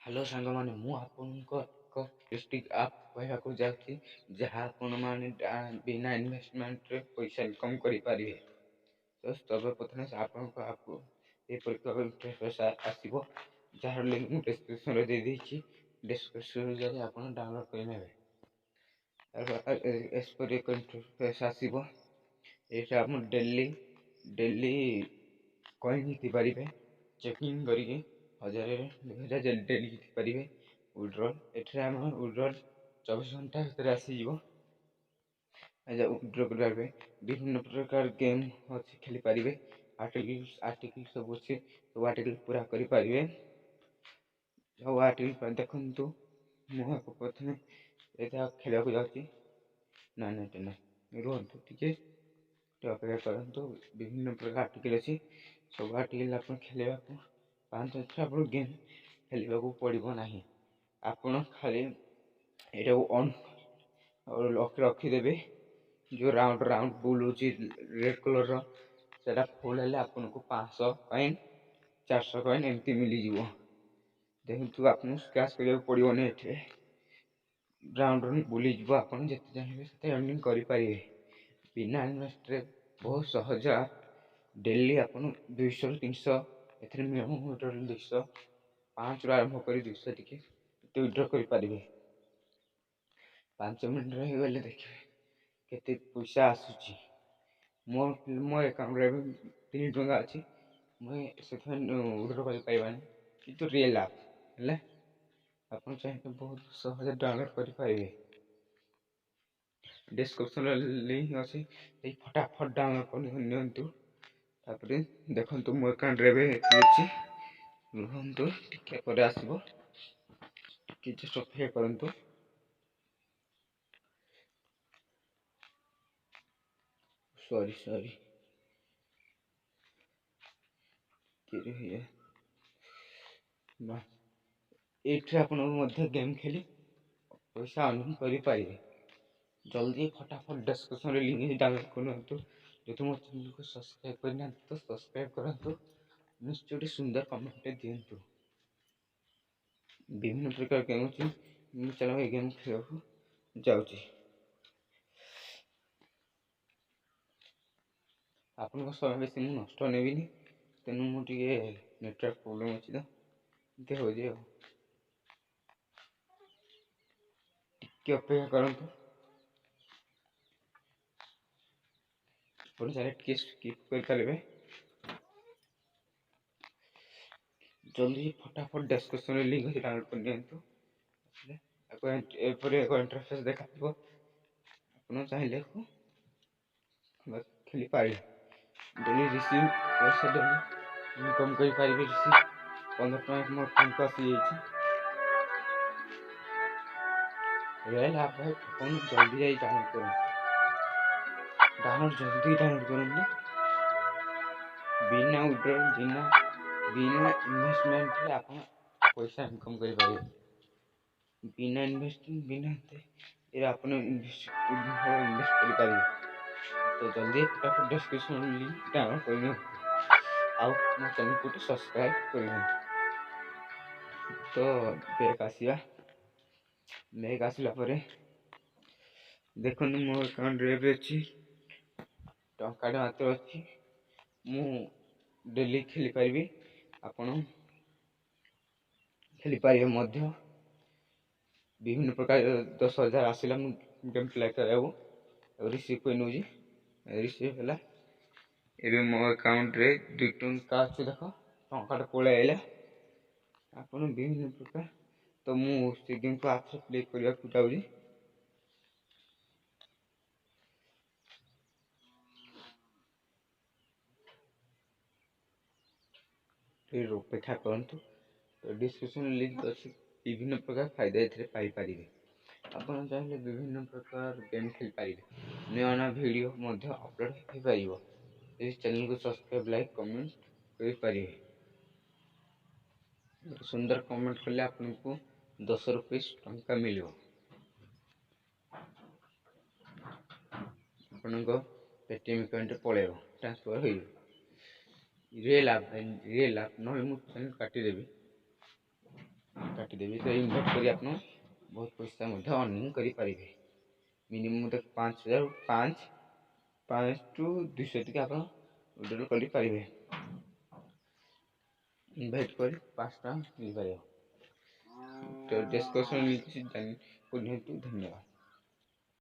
Hello ସାଙ୍ଗମାନେ, ମୁଁ ଆପଣଙ୍କ ଏକ ଲିପଷ୍ଟିକ୍ ଆପ୍ କହିବାକୁ ଯାଉଛି ଯାହା ଆପଣମାନେ ବିନା ଇନଭେଷ୍ଟମେଣ୍ଟରେ ପଇସା ଇନକମ୍ କରିପାରିବେ। ତ ସର୍ବପ୍ରଥମେ ଆପଣଙ୍କ ଆପ୍କୁ ଏପରି ଇଣ୍ଟରଫେସ୍ ଆସିବ, ଯାହାର ଲିଙ୍କ୍ ମୁଁ ଡେସ୍କ୍ରିପ୍ସନ୍ରେ ଦେଇଦେଇଛି। ଡେସ୍କ୍ରିପ୍ସନ୍ରୁ ଯାଇ ଆପଣ ଡାଉନଲୋଡ଼୍ କରିନେବେ। ଏପରି ଏକ ଇଣ୍ଟରଫେସ୍ ଆସିବ। ଏଇଟା ଆପଣ ଡେଲି କଏନ୍ ଜିତିପାରିବେ। ଚେକିଂ କରିକି 1000 2000 ଡେଲି ଜିତିପାରିବେ। ୱିଡ୍ରଲ୍ ଏଠାରେ ଆମ ୱିଡ୍ରଲ୍ 24 ଘଣ୍ଟା ଭିତରେ ଆସିଯିବ। ୱିଡ୍ର କରିବା ପାଇଁ ବିଭିନ୍ନ ପ୍ରକାର ଗେମ୍ ଅଛି, ଖେଳିପାରିବେ। ଆର୍ଟିକିଲ୍ ସବୁ ଅଛି, ସବୁ ଆର୍ଟିକିଲ୍ ପୁରା କରିପାରିବେ। ସବୁ ଆର୍ଟିକିଲ୍ ଦେଖନ୍ତୁ। ମୁଁ ପ୍ରଥମେ ଏଇଟା ଖେଳିବାକୁ ଯାଉଛି। ନାଇଁ ରୁହନ୍ତୁ ଟିକେ ଅପେକ୍ଷା କରନ୍ତୁ। ବିଭିନ୍ନ ପ୍ରକାର ଆର୍ଟିକିଲ୍ ଅଛି, ସବୁ ଆର୍ଟିକିଲ୍ ଆପଣ ଖେଳିବାକୁ 5 ଆପଣ ଗେମ୍ ଖେଳିବାକୁ ପଡ଼ିବ ନାହିଁ। ଆପଣ ଖାଲି ଏଇଟାକୁ ଅନ୍ ରଖିଦେବେ। ଯେଉଁ ରାଉଣ୍ଡ ବୁଲୁଛି ରେଡ୍ କଲର୍ର, ସେଇଟା ଫୁଲ୍ ହେଲେ ଆପଣଙ୍କୁ 500 କଏନ୍ 400 କଏନ୍ ଏମିତି ମିଳିଯିବ। ଦେଖନ୍ତୁ, ଆପଣଙ୍କୁ ସ୍କ୍ରାଚ୍ କରିବାକୁ ପଡ଼ିବନି। ଏଠି ରାଉଣ୍ଡ ବୁଲିଯିବ, ଆପଣ ଯେତେ ଚାହିଁବେ ସେତେ ରନିଂ କରିପାରିବେ ବିନା ଇନଭେଷ୍ଟରେ। ବହୁତ ସହଜ। ଡେଲି ଆପଣ 200 ରୁ 300 ଏଥିରେ ମିନିମମ୍ ୱିଡ୍ରଲ୍ 200, 5ରୁ ଆରମ୍ଭ କରି 200 ଟିକେ ୱିଡ୍ର କରିପାରିବେ। 5 ମିନିଟ୍ରେ ହେଇଗଲେ ଦେଖିବେ କେତେ ପଇସା ଆସୁଛି। ମୋ ଆକାଉଣ୍ଟରେ ଏବେ 3 ଟଙ୍କା ଅଛି। ମୁଁ ସେଥିପାଇଁ ୱିଡ୍ର କରିପାରିବାନି, କିନ୍ତୁ ରିଏଲ୍ ଆପ୍ ହେଲେ ଆପଣ ଚାହିଁଲେ ବହୁତ ସହଜରେ ଡାଉନଲୋଡ଼୍ କରିପାରିବେ। ଡେସ୍କ୍ରିପ୍ସନ୍ରେ ଲିଙ୍କ୍ ଅଛି, ସେଇ ଫଟାଫଟ ଡାଉନଲୋଡ଼୍ କରି ନିଅନ୍ତୁ। ତାପରେ ଦେଖନ୍ତୁ, ମୋ ଆକାଉଣ୍ଟରେ ଏବେ ଅଛି। ରୁହନ୍ତୁ ଟିକେ ପରେ ଆସିବ, ଟିକେ ଜଷ୍ଟ ଅପେକ୍ଷା କରନ୍ତୁ। ସରି ଏଇଠି ଆପଣ ମଧ୍ୟ ଗେମ୍ ଖେଳି ପଇସା ଅର୍ନିଂ କରିପାରିବେ। ଜଲ୍ଦି ଫଟାଫଟ ଡେସ୍କ୍ରିପ୍ସନ୍ରେ ଲିଙ୍କ୍ ଡାଉନଲୋଡ଼୍ କରନ୍ତୁ। ଯଦି ମୋ ଚ୍ୟାନେଲ୍କୁ ସବସ୍କ୍ରାଇବ୍ କରିନାହାନ୍ତି ତ ସବସ୍କ୍ରାଇବ୍ କରନ୍ତୁ। ନିଶ୍ଚୟ ଗୋଟେ ସୁନ୍ଦର କମେଣ୍ଟଟେ ଦିଅନ୍ତୁ। ବିଭିନ୍ନ ପ୍ରକାର ଗେମ୍ ଅଛି, ମୁଁ ଚାଲ ଏ ଗେମ୍ ଖେଳିବାକୁ ଯାଉଛି। ଆପଣଙ୍କ ସମୟ ବେଶୀ ମୁଁ ନଷ୍ଟ ନେବିନି, ତେଣୁ ମୁଁ ଟିକେ ନେଟୱାର୍କ ପ୍ରୋବ୍ଲେମ୍ ଅଛି ତ ଏମିତି ହେଉଛି ଆଉ। ଟିକେ ଅପେକ୍ଷା କରନ୍ତୁ। ଆପଣ ଚାହିଁଲେ ଟିକେ ସ୍କିପ୍ କରିପାରିବେ। ଜଲ୍ଦି ଫଟାଫଟ ଡେସ୍କ୍ରିପ୍ସନ୍ରେ ଲିଙ୍କ୍ ଅଛି, ଡାଉନଲୋଡ଼୍ କରି ନିଅନ୍ତୁ। ଏପରି ଏକ ଇଣ୍ଟରଫେସ୍ ଦେଖାଯିବ। ଆପଣ ଚାହିଁଲେ ଖେଳିପାରିବେ। ଡେଲି ରିସିଭ୍ ପଇସା ଡେଲି ଇନକମ୍ କରିପାରିବେ। ରିସିଭ୍ 15 ଟଙ୍କା ମୋର ଫୋନ୍କୁ ଆସିଯାଇଛି। ରିଏଲ୍ ଆପ୍ ଭାଇ, ଆପଣ ଜଲ୍ଦି ଯାଇ ଡାଉନଲୋଡ଼୍ କରନ୍ତୁ। ଜଲ୍ଦି ଡାଉନଲୋଡ଼୍ କରନ୍ତୁ। ବିନା ୱିଡ୍ରଲ୍ ବିନା ଇନଭେଷ୍ଟମେଣ୍ଟରେ ଆପଣ ପଇସା ଇନକମ୍ କରିପାରିବେ। ବିନା ଆପଣ ଇନଭେଷ୍ଟ କରିପାରିବେ। ତ ଜଲ୍ଦି ଫଟାଫଟ ଡେସ୍କ୍ରିପ୍ସନ୍ ଲିଙ୍କ୍ ଡାଉନଲୋଡ଼୍ କରିନିଅନ୍ତୁ, ଆଉ ମୋ ଚ୍ୟାନେଲ୍କୁ ଗୋଟେ ସବସ୍କ୍ରାଇବ୍ କରିନିଅନ୍ତୁ। ତ ବ୍ୟାକ୍ ଆସିଲା ପରେ ଦେଖନ୍ତୁ, ମୋ ଆକାଉଣ୍ଟରେ ଏବେ ଅଛି ଟଙ୍କାଟେ ମାତ୍ର ଅଛି। ମୁଁ ଡେଲି ଖେଳିପାରିବି, ଆପଣ ଖେଳିପାରିବେ ମଧ୍ୟ। ବିଭିନ୍ନ ପ୍ରକାର 10,000 ଆସିଲା। ମୁଁ ଗେମ୍ ପ୍ଲେ କରିବାକୁ ରିସିଭ୍ କରି ନେଉଛି। ରିସିଭ୍ ହେଲା। ଏବେ ମୋ ଆକାଉଣ୍ଟରେ 2 ଟଙ୍କା ଅଛି। ଦେଖ, ଟଙ୍କାଟା ପଳେଇ ଆସିଲା। ଆପଣ ବିଭିନ୍ନ ପ୍ରକାର, ତ ମୁଁ ସେ ଗେମ୍କୁ ଆଉଥରେ ପ୍ଲେ କରିବାକୁ ଯାଉଛି। ଅପେକ୍ଷା କରନ୍ତୁ। ତ ଡିସ୍କ୍ରିପ୍ସନ୍ ଲିଙ୍କ୍ ଅଛି, ବିଭିନ୍ନ ପ୍ରକାର ଫାଇଦା ଏଥିରେ ପାଇପାରିବେ। ଆପଣ ଚାହିଁଲେ ବିଭିନ୍ନ ପ୍ରକାର ଗେମ୍ ଖେଳିପାରିବେ। ନୂଆ ଭିଡ଼ିଓ ମଧ୍ୟ ଅପଲୋଡ଼ ହୋଇପାରିବ। ଏହି ଚ୍ୟାନେଲ୍କୁ ସବସ୍କ୍ରାଇବ୍, ଲାଇକ୍, କମେଣ୍ଟ କରିପାରିବେ। ସୁନ୍ଦର କମେଣ୍ଟ କଲେ ଆପଣଙ୍କୁ 10 ରୁପିସ୍ ଟଙ୍କା ମିଳିବ। ଆପଣଙ୍କ ପେଟିଏମ୍ ଆକାଉଣ୍ଟରେ ପଳେଇବ, ଟ୍ରାନ୍ସଫର୍ ହୋଇଯିବ। ରିଏଲ୍ ଆପ୍ ନହେଲେ ମୁଁ ଚ୍ୟାନେଲ୍ କାଟିଦେବି। କାଟିଦେବି। ତ ଇନଭାଇଟ୍ କରି ଆପଣ ବହୁତ ପଇସା ମଧ୍ୟ अर्निंग କରିପାରିବେ। ମିନିମମ୍ ତ 5,000 5 ଟୁ 200 ଟିକେ ଆପଣ ୱିଡ୍ରଲ୍ କରିପାରିବେ। ଇନଭାଇଟ୍ କରି 5 ଟଙ୍କା ମିଳିପାରିବ। ତ ଡିସ୍କସନ୍ ନିଅନ୍ତୁ, ଧନ୍ୟବାଦ।